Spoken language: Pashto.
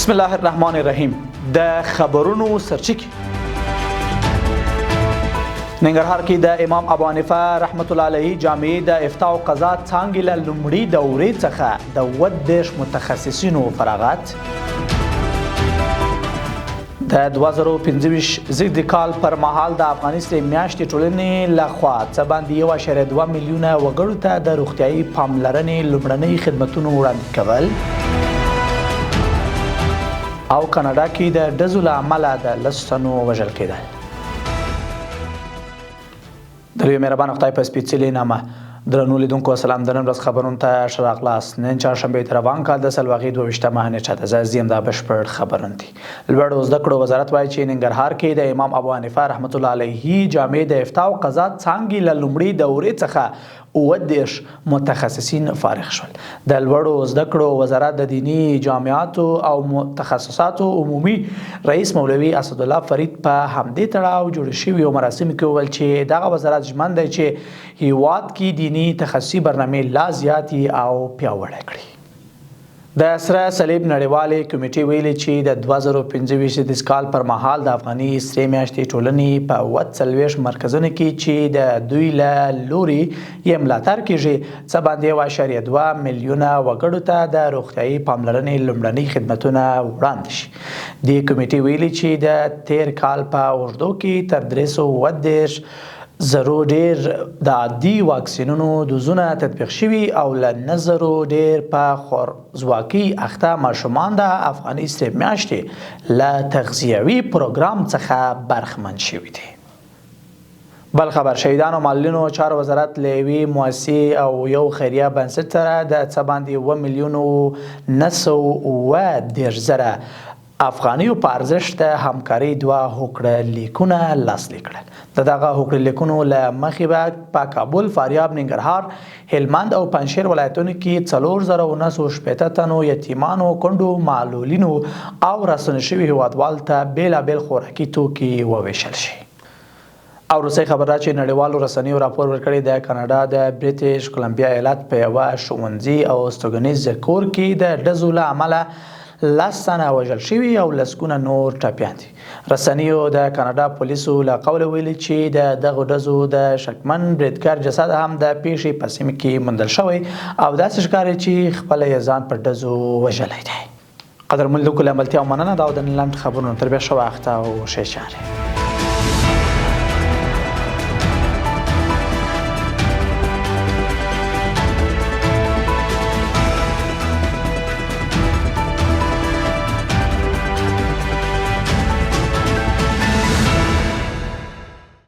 بسم الله الرحمن الرحیم. د خبرونو سرچکی ننګرهار کې د امام ابو حنیفه رحمت الله علیه جامعې د افتاء او قضا څانګې له لومړي دورې څخه د 30 متخصصینو فراغت د 2025 زیږدي کال پر مهال د افغانستان میاشتې ټولنې لخوا څه باندې 1.2 میلیونه وګړو ته د روغتیايي پاملرنې لومړنۍ خدمتونو وړاندې کول او کاناډا کې د ډزو له امله د 10 تنو وژل کېدل. د لوی مهربان خدای په سپېڅلي نامه درنو لیدونکو سلام. د نن ورځ خبرونو ته ښه راغلاست. نن چهارشنبې د روان کال د سلواغې 22مه نیټه ده. زه زیم دا بشپړ خبرونه دي. لوړو زده کړو وزارت وایي چې ننګرهار کې د امام ابو حنیفه رحمت الله علیه جامعې د افتاء او قضا څانګې له لومړي دورې څخه 30 متخصصین فارغ شول. د لوړو زده کړو وزارت د دینی جامعاتو او تخصصاتو عمومي رئیس مولوي اسدالله فرید په همدې تړاو جوړ شوي مراسمو کې وویل چې دغه وزارت ژمن دی چې هیواد کې دینی تخصصي برنامې لا زیاتې او پیاوړې کړي. د سره صلیب نړیوالې کمیټې ویلي چې د 2025 کال پر مهال د افغاني سرې میاشتې ټولنې په 40 مرکزونو کې چې د دوی له لوري یې ملاتړ کیږي څه باندې 1.2 میلیونه وګړو ته د روغتیايي پاملرنې لومړنۍ خدمتونه وړاندې شي. دې کمیټې ویلي چې د تیر کال په اوږدو کې تر 330 زرو ډیر د عادي واکسینونو دوزونه تطبیق شوي او له 9 زرو ډیر په خوارځواکۍ اخته ماشومان د افغاني سرې میاشتې له تغذیوي پروګرام څخه برخمن شوي دي. بل خبر شهیدانو مالونو چارو وزارت له یوې مؤسسې او یو خیریه بنسټ سره د څه باندې 2,910,000 افغانیو په ارزښت د همکاري 2 هوکړه لیکونه لاسلیک کړل. دغه هوکړه لیکونو له مخې به په کابل، فاریاب، ننګرهار، هلمند او پنجشیر ولایتونو کې 4,960 تنو یتیمانو، کونډو، معلولینو او راستنه شوي هیوادوالو ته بېلابېل خوراکي توکي وویشل شي. او روسي خبره چې نړیوالو رسنیو راپور ورکړی د کاناډا د بریټیش کولمبیا ایالت په یوه ښوونځي او استوګنیز کور کې د ډزو له امله 10 تنه وژل شوي او لسګونه نور ټپیان دي. رسنیو د کاناډا پولیسو له قوله ویلي چې د دغو ډزو د شکمن بریدګر جسد هم د پیښې په سیمه کې موندل شوی او داسې ښکاري چې خپله یې ځان پر ډزو وژلی دی. قدرمن لیدونکو له ملتیا مننه. دا د نن لنډ خبرونه تر بیا ښه وخت او ښې چارې.